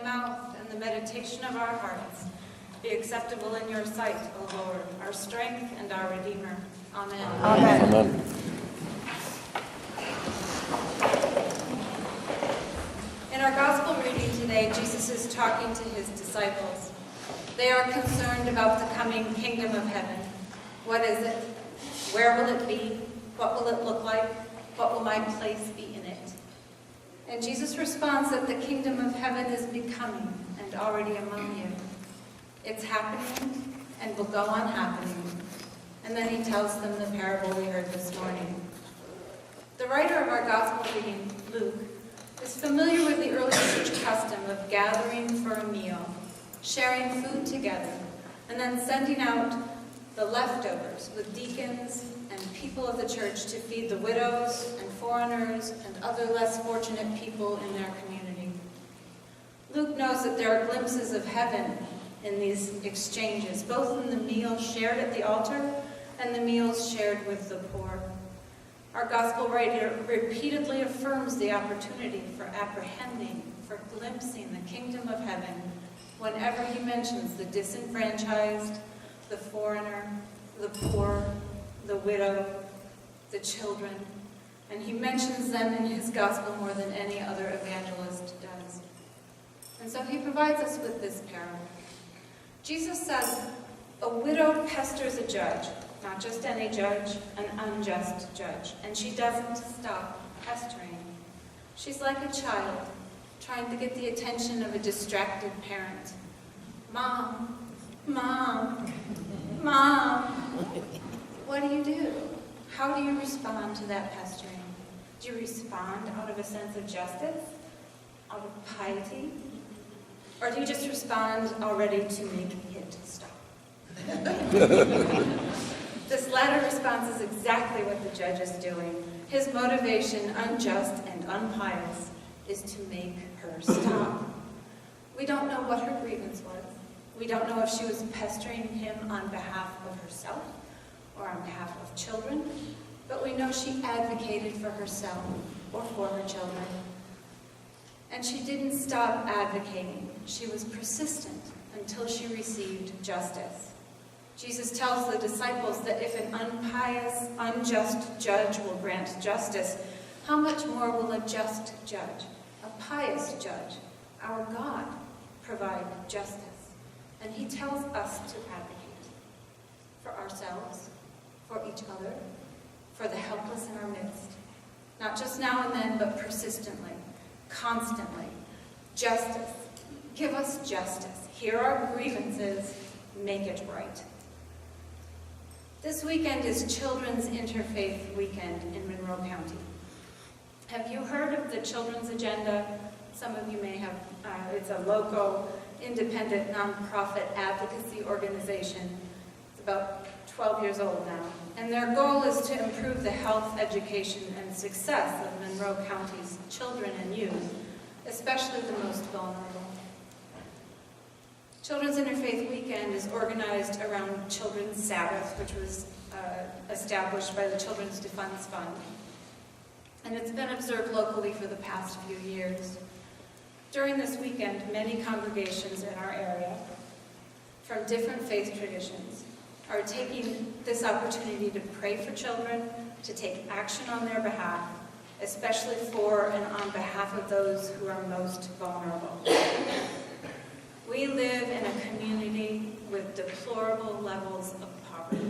mouth and the meditation of our hearts be acceptable in your sight, O Lord, our strength and our Redeemer. Amen. Amen. Amen. In our gospel reading today, Jesus is talking to his disciples. They are concerned about the coming kingdom of heaven. What is it? Where will it be? What will it look like? What will my place be in it? And Jesus responds that the kingdom of heaven is becoming and already among you. It's happening and will go on happening. And then he tells them the parable we heard this morning. The writer of our gospel reading, Luke, is familiar with the early church custom of gathering for a meal, sharing food together, and then sending out the leftovers with deacons and people of the church to feed the widows and foreigners and other less fortunate people in their community. Luke knows that there are glimpses of heaven in these exchanges, both in the meal shared at the altar and the meals shared with the poor. Our gospel writer repeatedly affirms the opportunity for apprehending, for glimpsing the kingdom of heaven whenever he mentions the disenfranchised, the foreigner, the poor, the widow, the children, and he mentions them in his gospel more than any other evangelist does. And so he provides us with this parable. Jesus says, a widow pesters a judge, not just any judge, an unjust judge, and she doesn't stop pestering. She's like a child trying to get the attention of a distracted parent. Mom, Mom, Mom. What do? How do you respond to that pestering? Do you respond out of a sense of justice? Out of piety? Or do you just respond already to make it stop? This latter response is exactly what the judge is doing. His motivation, unjust and unpious, is to make her stop. We don't know what her grievance was. We don't know if she was pestering him on behalf of herself or on behalf of children, but we know she advocated for herself or for her children. And she didn't stop advocating. She was persistent until she received justice. Jesus tells the disciples that if an unpious, unjust judge will grant justice, how much more will a just judge, a pious judge, our God, provide justice? And he tells us to advocate for ourselves, for each other, for the helpless in our midst. Not just now and then, but persistently, constantly. Justice. Give us justice. Hear our grievances. Make it right. This weekend is Children's Interfaith Weekend in Monroe County. Have you heard of the Children's Agenda? Some of you may have. It's a local, independent, nonprofit advocacy organization. It's about 12 years old now. And their goal is to improve the health, education, and success of Monroe County's children and youth, especially the most vulnerable. Children's Interfaith Weekend is organized around Children's Sabbath, which was established by the Children's Defense Fund. And it's been observed locally for the past few years. During this weekend, many congregations in our area, from different faith traditions, are taking this opportunity to pray for children, to take action on their behalf, especially for and on behalf of those who are most vulnerable. We live in a community with deplorable levels of poverty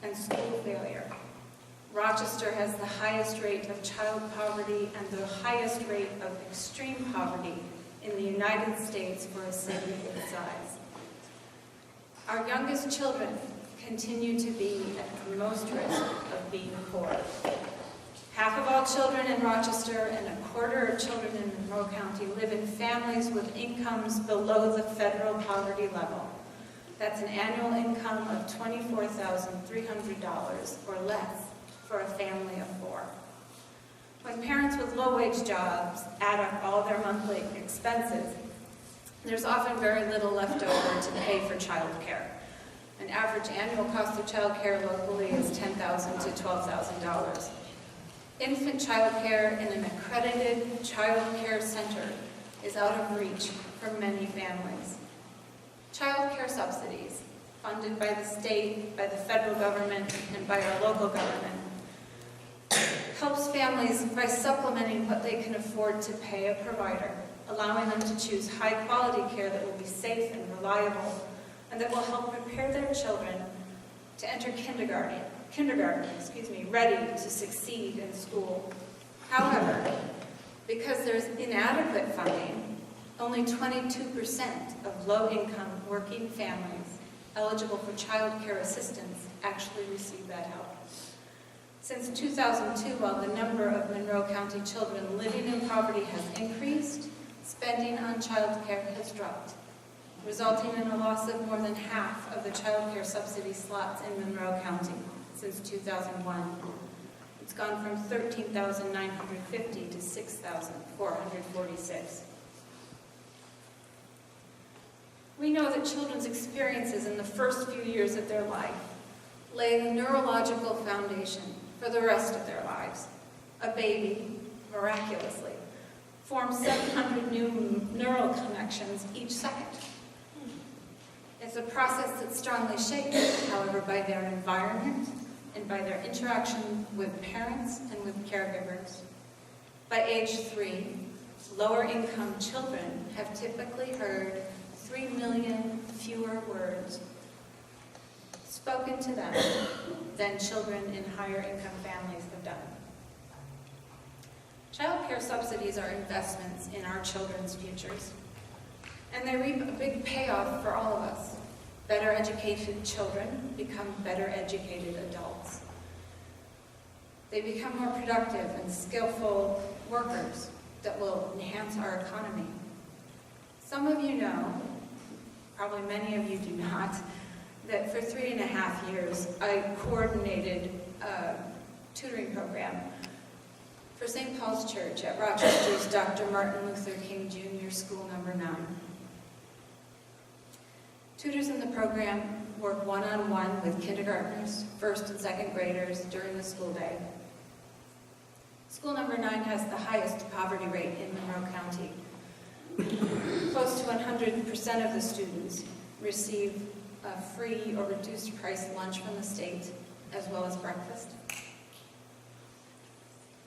and school failure. Rochester has the highest rate of child poverty and the highest rate of extreme poverty in the United States for a city its size. Our youngest children continue to be at the most risk of being poor. Half of all children in Rochester and a quarter of children in Monroe County live in families with incomes below the federal poverty level. That's an annual income of $24,300 or less for a family of four. When parents with low-wage jobs add up all their monthly expenses, there's often very little left over to pay for child care. An average annual cost of child care locally is $10,000 to $12,000. Infant child care in an accredited child care center is out of reach for many families. Child care subsidies, funded by the state, by the federal government, and by our local government, helps families by supplementing what they can afford to pay a provider, allowing them to choose high-quality care that will be safe and reliable, and that will help prepare their children to enter kindergarten, ready to succeed in school. However, because there's inadequate funding, only 22% of low-income working families eligible for child care assistance actually receive that help. Since 2002, while the number of Monroe County children living in poverty has increased, spending on child care has dropped, resulting in a loss of more than half of the child care subsidy slots in Monroe County since 2001. It's gone from 13,950 to 6,446. We know that children's experiences in the first few years of their life lay the neurological foundation for the rest of their lives. A baby, miraculously, forms 700 new neural connections each second. It's a process that's strongly shaped, however, by their environment and by their interaction with parents and with caregivers. By age 3, lower-income children have typically heard 3 million fewer words spoken to them than children in higher-income families have done. Child care subsidies are investments in our children's futures, and they reap a big payoff for all of us. Better educated children become better educated adults. They become more productive and skillful workers that will enhance our economy. Some of you know, probably many of you do not, that for 3.5 years I coordinated a tutoring program for St. Paul's Church at Rochester's Dr. Martin Luther King Jr. School Number 9. Tutors in the program work one-on-one with kindergartners, first and second graders during the school day. School Number 9 has the highest poverty rate in Monroe County. Close to 100% of the students receive a free or reduced price lunch from the state, as well as breakfast.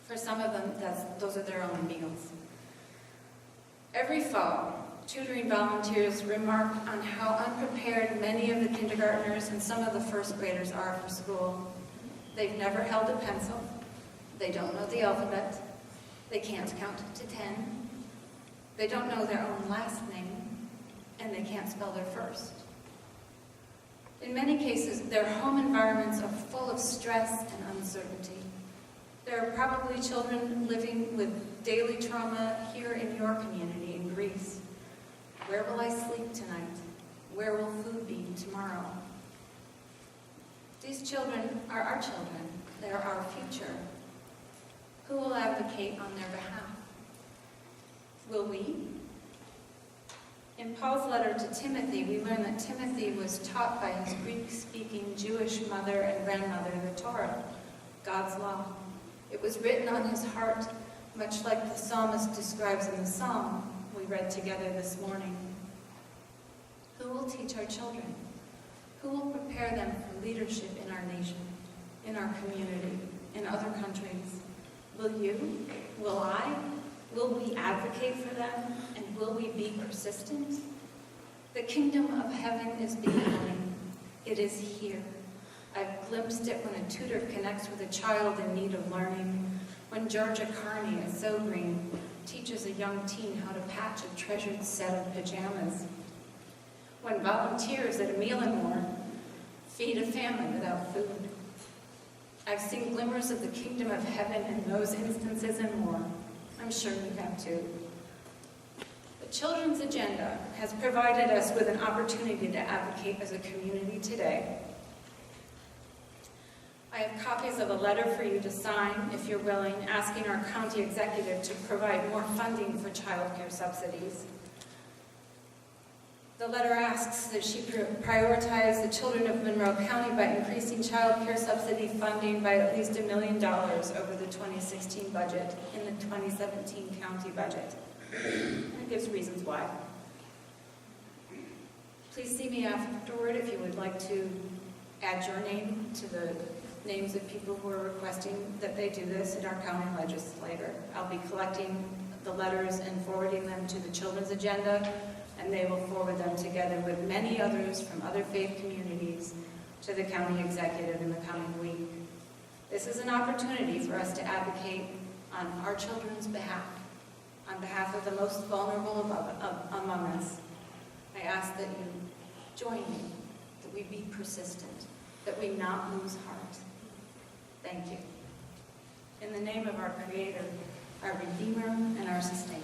For some of them, those are their own meals. Every fall, tutoring volunteers remark on how unprepared many of the kindergartners and some of the first graders are for school. They've never held a pencil. They don't know the alphabet. They can't count to 10. They don't know their own last name, and they can't spell their first. In many cases, their home environments are full of stress and uncertainty. There are probably children living with daily trauma here in your community in Greece. Where will I sleep tonight? Where will food be tomorrow? These children are our children. They're our future. Who will advocate on their behalf? Will we? In Paul's letter to Timothy, we learn that Timothy was taught by his Greek-speaking Jewish mother and grandmother the Torah, God's law. It was written on his heart, much like the psalmist describes in the psalm we read together this morning. Who will teach our children? Who will prepare them for leadership in our nation, in our community, in other countries? Will you? Will I? Will we advocate for them? And will we be persistent? The kingdom of heaven is becoming. It is here. I've glimpsed it when a tutor connects with a child in need of learning, when Georgia Carney at So Green teaches a young teen how to patch a treasured set of pajamas, when volunteers at A Meal and More feed a family without food. I've seen glimmers of the kingdom of heaven in those instances and more. I'm sure you have too. The Children's Agenda has provided us with an opportunity to advocate as a community today. I have copies of a letter for you to sign, if you're willing, asking our county executive to provide more funding for child care subsidies. The letter asks that she prioritize the children of Monroe County by increasing child care subsidy funding by at least $1 million over the 2016 budget in the 2017 county budget. And it gives reasons why. Please see me afterward if you would like to add your name to the names of people who are requesting that they do this in our county legislature. I'll be collecting the letters and forwarding them to the children's agenda, and they will forward them together with many others from other faith communities to the county executive in the coming week. This is an opportunity for us to advocate on our children's behalf, on behalf of the most vulnerable among us. I ask that you join me, that we be persistent, that we not lose heart. Thank you. In the name of our Creator, our Redeemer, and our Sustainer.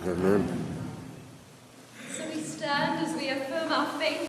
Amen. Amen. So we stand as we affirm our faith